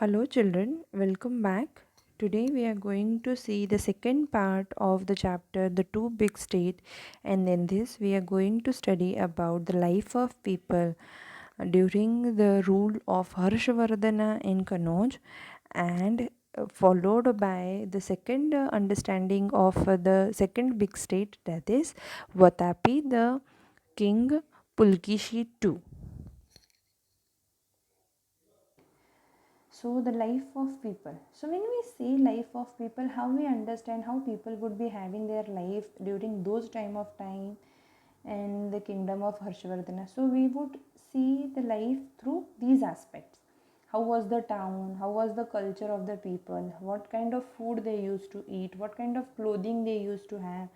Hello, children. Welcome back. Today we are going to see the second part of the chapter, The Two Big State, and in this we are going to study about the life of people during the rule of Harshavardhana in Kannauj, and followed by the second understanding of the second big state, that is Vatapi, the king Pulkeshi II. So the life of people, so when we say life of people, how we understand how people would be having their life during those time and the kingdom of Harshvardhana. So we would see the life through these aspects. How was the town, how was the culture of the people, what kind of food they used to eat, what kind of clothing they used to have,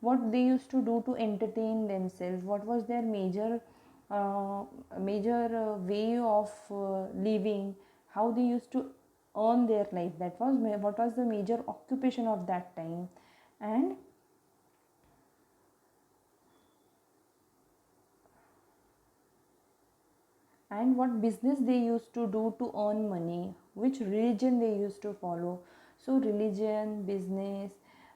what they used to do to entertain themselves, what was their uh, major way of living, how they used to earn their life, that was what was the major occupation of that time, and what business they used to do to earn money, which religion they used to follow. So religion, business,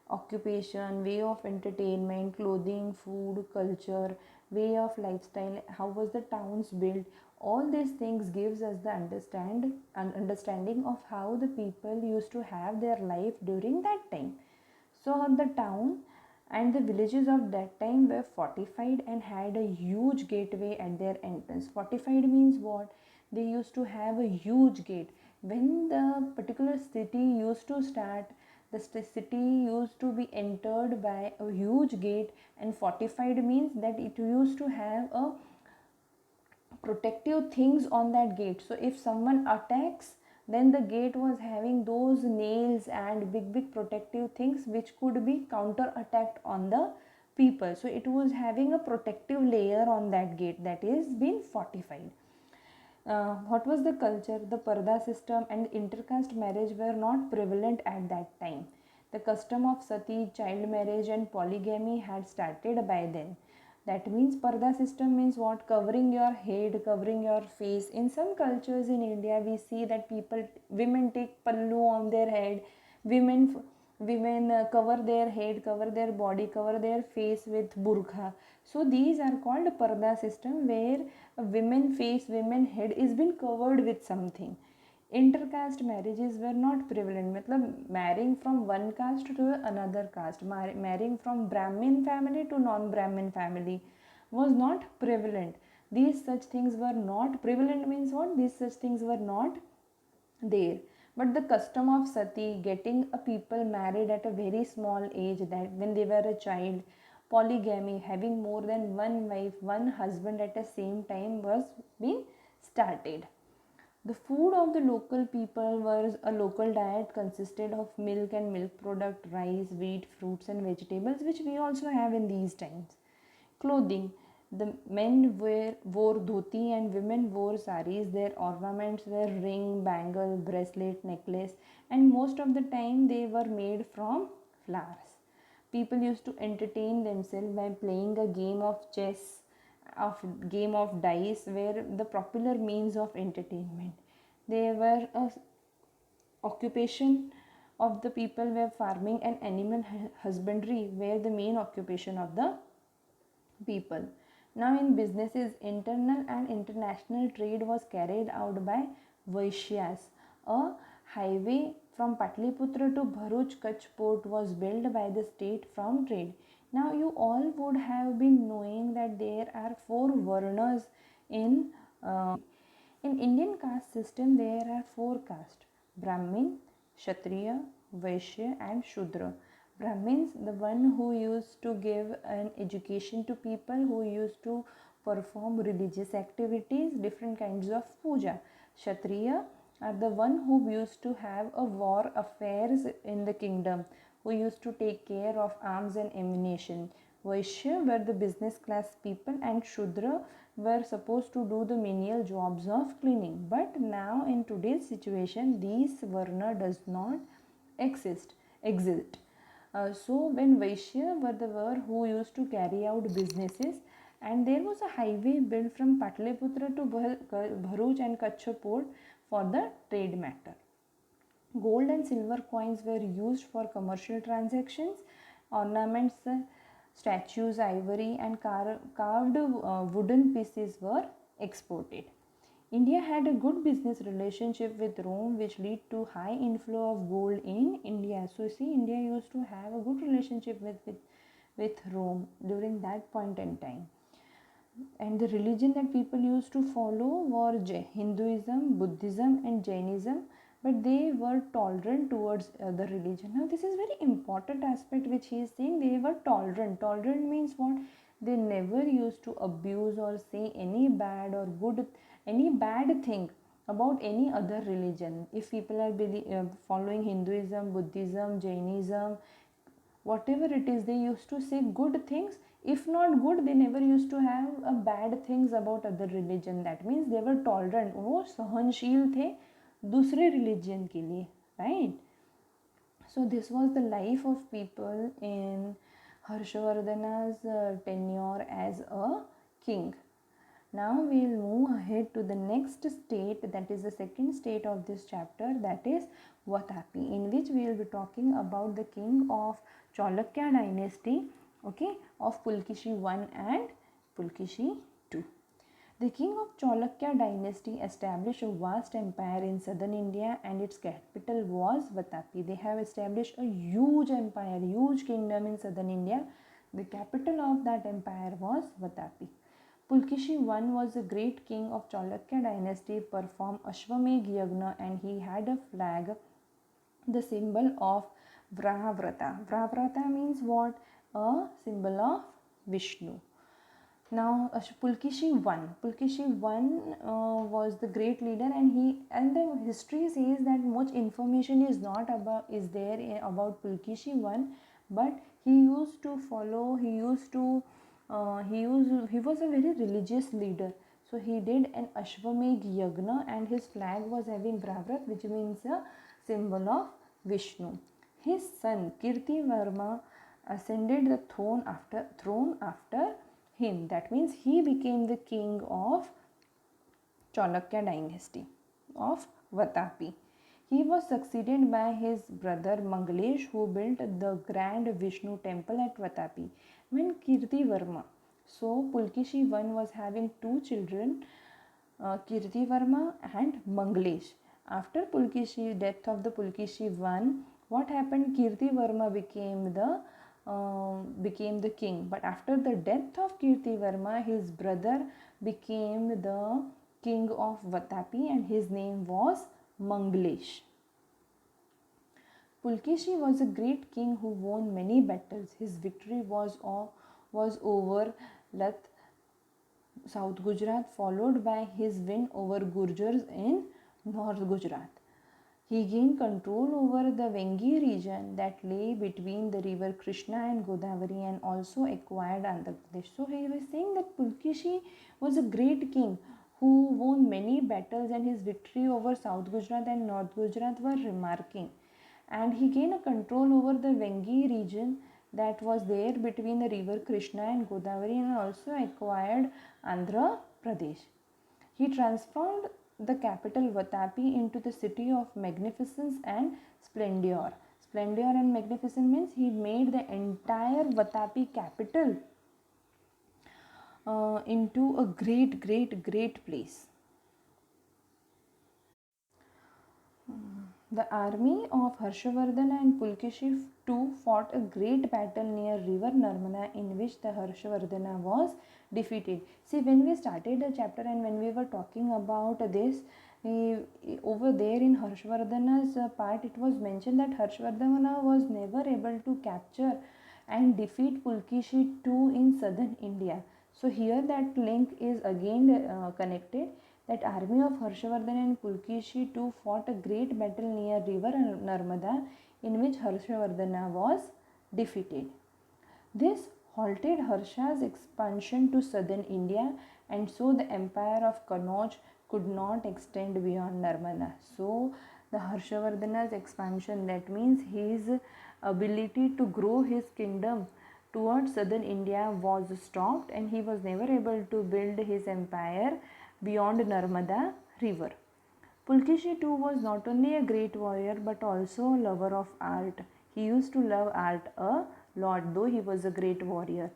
occupation, way of entertainment, clothing, food, culture, way of lifestyle, how was the towns built, all these things gives us the understanding of how the people used to have their life during that time. So the town and the villages of that time were fortified and had a huge gateway at their entrance. Fortified means what? They used to have a huge gate. When the particular city used to start, the city used to be entered by a huge gate, and fortified means that it used to have a protective things on that gate. So if someone attacks, then the gate was having those nails and big protective things which could be counter attacked on the people. So it was having a protective layer on that gate, that is been fortified. What was the culture? The parda system and intercaste marriage were not prevalent at that time. The custom of sati, child marriage, and polygamy had started by then. That means parda system means what? Covering your head, covering your face. In some cultures in India, we see that women take pallu on their head, women women cover their head, cover their body, cover their face with burqa. So these are called parda system, where a women face, women head is been covered with something. Intercaste marriages were not prevalent, matlab marrying from one caste to another caste, marrying from Brahmin family to non Brahmin family was not prevalent. These such things were not prevalent means what? These such things were not there. But the custom of sati, getting a people married at a very small age, that when they were a child, polygamy, having more than one wife, one husband at the same time, was being started. The food of the local people was a local diet, consisted of milk and milk product, rice, wheat, fruits and vegetables, which we also have in these times. Clothing. The men wore dhoti and women wore saris. Their ornaments were ring, bangle, bracelet, necklace, and most of the time they were made from flowers. People used to entertain themselves by playing a game of chess, of game of dice, were the popular means of entertainment. They were a occupation of the people were farming and animal husbandry were the main occupation of the people. Now, in businesses, internal and international trade was carried out by Vaishyas. A highway from Patliputra to Bharuch Kutch port was built by the state from trade. Now, you all would have been knowing that there are four varnas in in Indian caste system. There are four castes: Brahmin, Kshatriya, Vaishya, and Shudra. Brahmins, the one who used to give an education to people, who used to perform religious activities, different kinds of puja. Kshatriya are the one who used to have a war affairs in the kingdom, who used to take care of arms and ammunition. Vaishya were the business class people, and Shudra were supposed to do the menial jobs of cleaning. But now in today's situation, these varna does not exist. So when Vaishya were the were who used to carry out businesses, and there was a highway built from Pataliputra to Bharuch and Kutch port for the trade matter. Gold and silver coins were used for commercial transactions. Ornaments, statues, ivory, and carved wooden pieces were exported. India had a good business relationship with Rome, which led to high inflow of gold in India. So, see, India used to have a good relationship with Rome during that point in time. And the religion that people used to follow were Hinduism, Buddhism, and Jainism, but they were tolerant towards the religion. Now, this is very important aspect which he is saying. They were tolerant. Tolerant means what? They never used to abuse or say any bad or good, any bad thing about any other religion. If people are following Hinduism, Buddhism, Jainism, whatever it is, they used to say good things. If not good, they never used to have bad things about other religion. That means they were tolerant. वो सहनशील थे दूसरे religion के लिए, right? So this was the life of people in Harshavardhana's tenure as a king. Now we will move ahead to the next state, that is the second state of this chapter, that is Vatapi, in which we will be talking about the king of Chalukya dynasty, okay, of Pulkeshi I and Pulkeshi II. The king of Chalukya dynasty established a vast empire in southern India and its capital was Vatapi. They have established a huge empire, huge kingdom in southern India. The capital of that empire was Vatapi. Pulkeshi I was a great king of Chalukya dynasty, performed Ashwamedh Yagna, and he had a flag, the symbol of Vrahavrata. Vrahavrata means what? A symbol of Vishnu. Now Pulkeshi I was the great leader, and the history says that much information is not about about Pulkeshi I, but he used to follow. He was a very religious leader. So he did an Ashwamedh Yagna, and his flag was having Vrahavrat, which means a symbol of Vishnu. His son Kirtivarma ascended the throne after him. That means he became the king of Chalukya dynasty of Vatapi. He was succeeded by his brother Mangalesh, who built the grand Vishnu temple at Vatapi. When Kirtivarma, so Pulkeshi I was having two children, Kirtivarma and Mangalesh. After death of the Pulkeshi I, what happened? Kirtivarma became the king. But after the death of Kirtivarma, his brother became the king of Vatapi, and his name was Mangalesh. Pulkeshi was a great king who won many battles. His victory was over Lat, South Gujarat, followed by his win over Gurjars in North Gujarat. He gained control over the Vengi region that lay between the river Krishna and Godavari, and also acquired Andhra Pradesh. So he was saying that Pulkeshi was a great king who won many battles, and his victory over South Gujarat and North Gujarat were remarking. And he gained a control over the Vengi region that was there between the river Krishna and Godavari, and also acquired Andhra Pradesh. He transformed the capital Vatapi into the city of magnificence and splendor. Splendor and magnificence means he made the entire Vatapi capital into a great place. The army of Harshavardhana and Pulkeshi II fought a great battle near river Narmada, in which the Harshavardhana was defeated. See, when we started the chapter and when we were talking about this, over there in Harshavardhana's part, it was mentioned that Harshavardhana was never able to capture and defeat Pulkeshi II in southern India. So here that link is again connected, that army of Harshavardhana and Pulkeshi II fought a great battle near river Narmada, in which Harshavardhana was defeated. This halted Harsha's expansion to southern India, and so the empire of Kanauj could not extend beyond Narmada. So the Harshavardhana's expansion, that means his ability to grow his kingdom towards southern India was stopped, and he was never able to build his empire beyond Narmada river. Pulkeshi too was not only a great warrior but also a lover of art. He used to love art a lot, though he was a great warrior.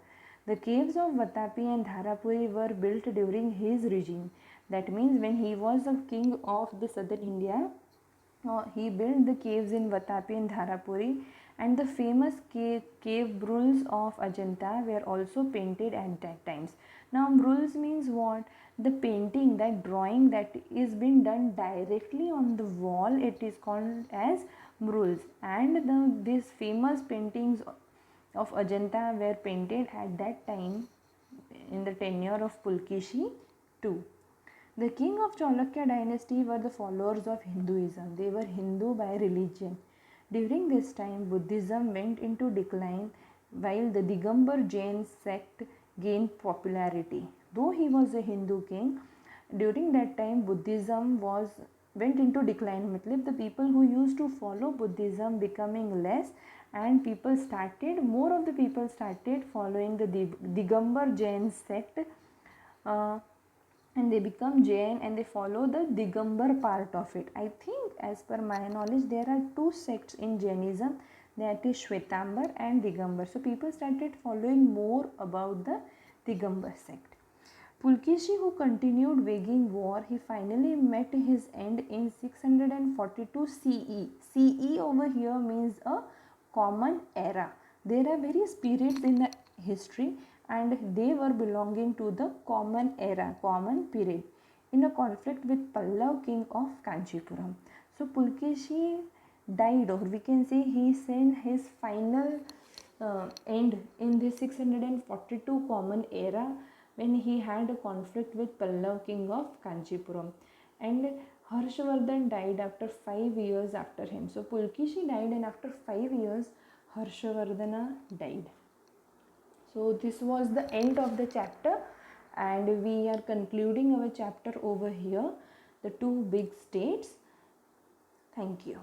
The caves of Vatapi and Dharapuri were built during his regime. That means when he was the king of the southern India, he built the caves in Vatapi and Dharapuri, and the famous cave bruls of Ajanta were also painted at that times. Now, bruls means what? The painting, that drawing that is been done directly on the wall, it is called as bruls. And these famous paintings of Ajanta were painted at that time in the tenure of Pulkeshi too. The king of Chalukya dynasty were the followers of Hinduism. They were Hindu by religion. During this time, Buddhism went into decline while the Digambar Jain sect gained popularity. Though he was a Hindu king, during that time Buddhism went into decline. Matlab the people who used to follow Buddhism becoming less, and more of the people started following the Digambar Jain sect. And they become Jain and they follow the Digambar part of it. I think, as per my knowledge, there are two sects in Jainism, that is Shwetambar and Digambar. So people started following more about the Digambar sect. Pulkeshi, who continued waging war, he finally met his end in 642 CE. CE over here means a common era. There are various periods in the history, and they were belonging to the common era, common period, in a conflict with Pallav king of Kanchipuram. So Pulkeshi died, or we can say he sent his final end in this 642 common era, when he had a conflict with Pallav king of Kanchipuram, and Harshavardhan died after 5 years after him. So Pulkeshi died, and after 5 years Harshavardhana died. So this was the end of the chapter, and we are concluding our chapter over here, the two big states. Thank you.